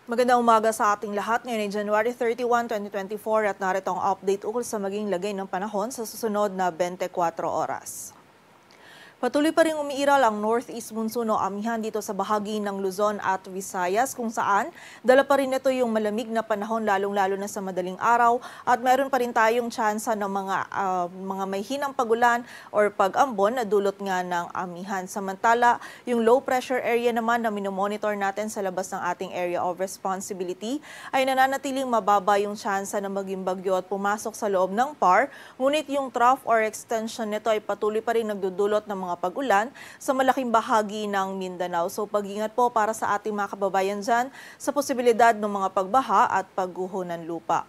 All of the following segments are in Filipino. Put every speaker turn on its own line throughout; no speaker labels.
Magandang umaga sa ating lahat. Ngayon ay January 31, 2024 at narito ang update ukol sa maging lagay ng panahon sa susunod na 24 oras. Patuloy pa rin umiiral ang northeast monsoon o amihan dito sa bahagi ng Luzon at Visayas kung saan dala pa rin ito yung malamig na panahon lalong-lalo na sa madaling araw at meron pa rin tayong tsansa ng mga may hinang pagulan or pag-ambon na dulot nga ng amihan. Samantala, yung low pressure area naman na minomonitor natin sa labas ng ating area of responsibility ay nananatiling mababa yung tsansa na maging bagyo at pumasok sa loob ng PAR. Ngunit yung trough or extension nito ay patuloy pa rin nagdudulot ng mga pag-ulan sa malaking bahagi ng Mindanao. So pag-ingat po para sa ating mga kababayan dyan sa posibilidad ng mga pagbaha at pagguho ng lupa.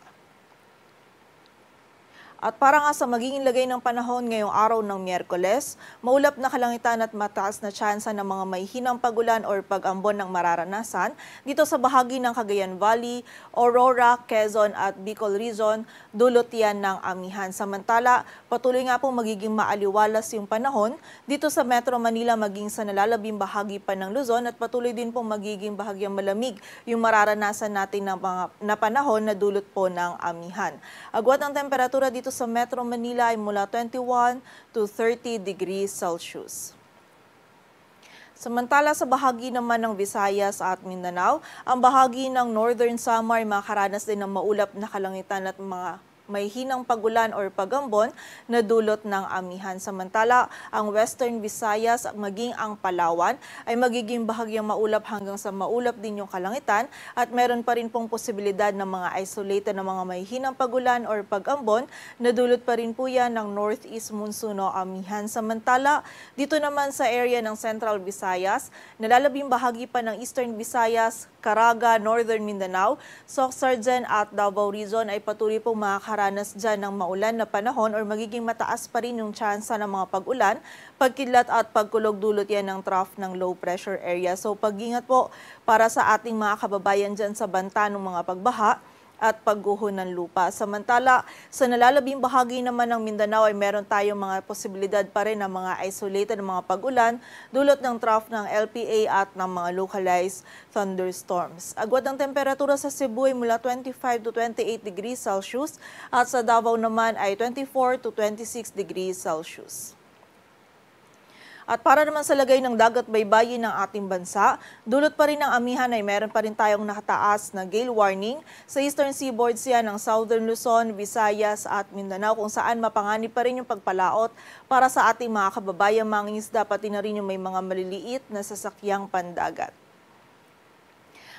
At para nga sa magiging lagay ng panahon ngayong araw ng Miyerkules, maulap na kalangitan at mataas na tsansa ng mga may hinang pagulan or pag-ambon ng mararanasan dito sa bahagi ng Cagayan Valley, Aurora, Quezon at Bicol Region, dulot yan ng amihan. Samantala, patuloy nga pong magiging maaliwalas yung panahon dito sa Metro Manila maging sa nalalabing bahagi pa ng Luzon at patuloy din pong magiging bahagyang malamig yung mararanasan natin na panahon na dulot po ng amihan. Agwat ang temperatura dito sa Metro Manila ay mula 21 to 30 degrees Celsius. Samantala sa bahagi naman ng Visayas at Mindanao, ang bahagi ng Northern Samar makaranas din ng maulap na kalangitan at mga may hinang pagulan or pagambon na dulot ng amihan. Samantala, ang Western Visayas maging ang Palawan ay magiging bahagyang maulap hanggang sa maulap din yung kalangitan at meron pa rin pong posibilidad ng mga isolated na mga may hinang pagulan or pagambon na dulot pa rin po yan ng Northeast monsoon o amihan. Samantala, dito naman sa area ng Central Visayas, nalalabing bahagi pa ng Eastern Visayas, Caraga, Northern Mindanao, Soc-Sargen at Davao Region ay patuloy pong makakaranas dyan ng maulan na panahon or magiging mataas pa rin yung tsansa ng mga pag-ulan, pagkidlat at pagkulog dulot yan ng trough ng low pressure area. So pag-ingat po para sa ating mga kababayan dyan sa banta ng mga pagbaha at pagguho ng lupa. Samantala, sa nalalabing bahagi naman ng Mindanao ay meron tayong mga posibilidad pa rin ng mga isolated na mga pag-ulan dulot ng trough ng LPA at ng mga localized thunderstorms. Agwat ng temperatura sa Cebu ay mula 25 to 28 degrees Celsius at sa Davao naman ay 24 to 26 degrees Celsius. At para naman sa lagay ng dagat baybayin ng ating bansa, dulot pa rin ng amihan ay meron pa rin tayong nakataas na gale warning sa eastern seaboard siya ng Southern Luzon, Visayas at Mindanao kung saan mapanganib pa rin yung pagpalaot para sa ating mga kababayan mangingisda pati na rin yung may mga maliliit na sasakyang pandagat.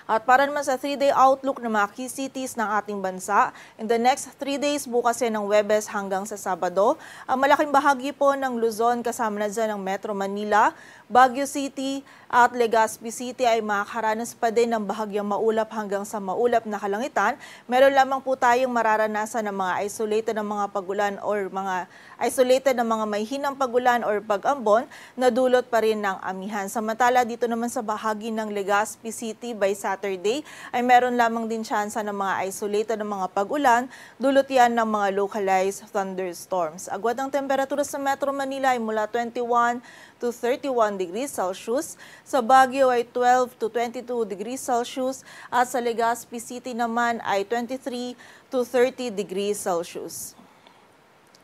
At para naman sa 3-day outlook ng mga key cities ng ating bansa, in the next 3 days, bukas yan ng Huwebes hanggang sa Sabado, ang malaking bahagi po ng Luzon kasama na dyan ng Metro Manila, Baguio City at Legazpi City ay makakaranas pa din ng bahagyang maulap hanggang sa maulap na kalangitan. Meron lamang po tayong mararanasan ng mga isolated na mga pagulan or mga isolated na mga may hinang pagulan or pag-ambon na dulot pa rin ng amihan. Samantala dito naman sa bahagi ng Legazpi City by Saturday ay meron lamang din tsansa ng mga isolated na mga pag-ulan, dulot yan ng mga localized thunderstorms. Agwat ang temperatura sa Metro Manila ay mula 21 to 31 degrees Celsius, sa Baguio ay 12 to 22 degrees Celsius at sa Legazpi City naman ay 23 to 30 degrees Celsius.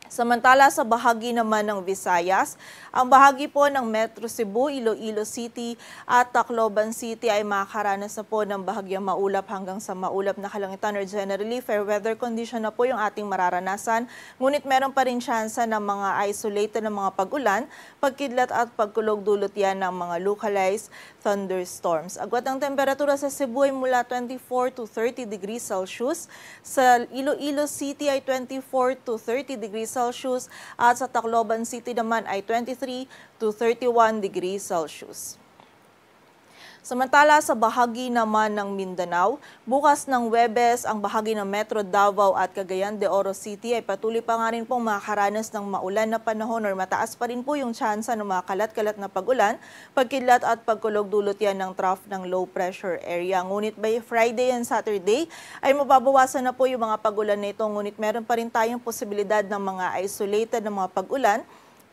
Samantala sa bahagi naman ng Visayas, ang bahagi po ng Metro Cebu, Iloilo City at Tacloban City ay makakaranas na po ng bahagyang maulap hanggang sa maulap na kalangitan or generally fair weather condition na po yung ating mararanasan. Ngunit meron pa rin tsansa ng mga isolated na mga pag-ulan, pagkidlat at pagkulog dulot yan ng mga localized thunderstorms. Agwat ang temperatura sa Cebu ay mula 24 to 30 degrees Celsius, sa Iloilo City ay 24 to 30 degrees Celsius at sa Tacloban City naman ay 23 to 31 degrees Celsius. Samantala sa bahagi naman ng Mindanao, bukas ng Huwebes ang bahagi ng Metro Davao at Cagayan de Oro City ay patuloy pa nga rin pong makakaranas ng maulan na panahon or mataas pa rin po yung tsansa ng mga kalat-kalat na pagulan, pagkidlat at pagkulog dulot yan ng trough ng low pressure area. Ngunit by Friday and Saturday ay mababawasan na po yung mga pagulan na ito, ngunit meron pa rin tayong posibilidad ng mga isolated na mga pagulan,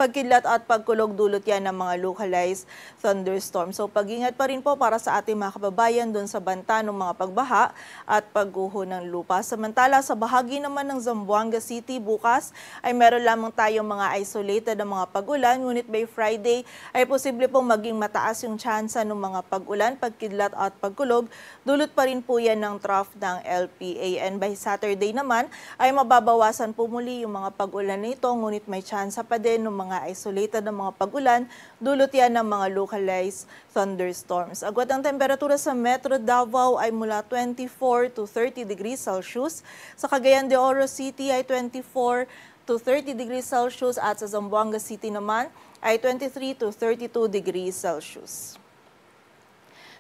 pagkidlat at pagkulog dulot yan ng mga localized thunderstorm. So pag-ingat pa rin po para sa ating mga kababayan doon sa banta ng mga pagbaha at pagguho ng lupa. Samantala sa bahagi naman ng Zamboanga City bukas ay meron lamang tayong mga isolated na mga pag-ulan, ngunit by Friday ay posible pong maging mataas yung tsansa ng mga pag-ulan, pagkidlat at pagkulog. Dulot pa rin po yan ng trough ng LPA. And by Saturday naman ay mababawasan po muli yung mga pag-ulan nito, ngunit may tsansa pa din ng mga isolated na mga pag-ulan, dulot yan ng mga localized thunderstorms. Agwat ang temperatura sa Metro Davao ay mula 24 to 30 degrees Celsius. Sa Cagayan de Oro City ay 24 to 30 degrees Celsius at sa Zamboanga City naman ay 23 to 32 degrees Celsius.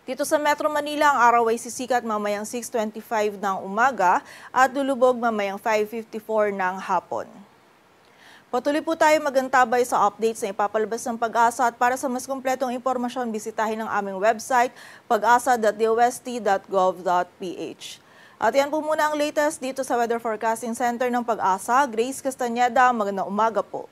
Dito sa Metro Manila, ang araw ay sisikat mamayang 6:25 ng umaga at lulubog mamayang 5:54 ng hapon. Patuloy po tayo magantabay sa updates na ipapalabas ng Pag-asa at para sa mas kumpletong impormasyon, bisitahin ang aming website pag-asa.dost.gov.ph. At yan po muna ang latest dito sa Weather Forecasting Center ng Pag-asa. Grace Castañeda, magandang umaga po.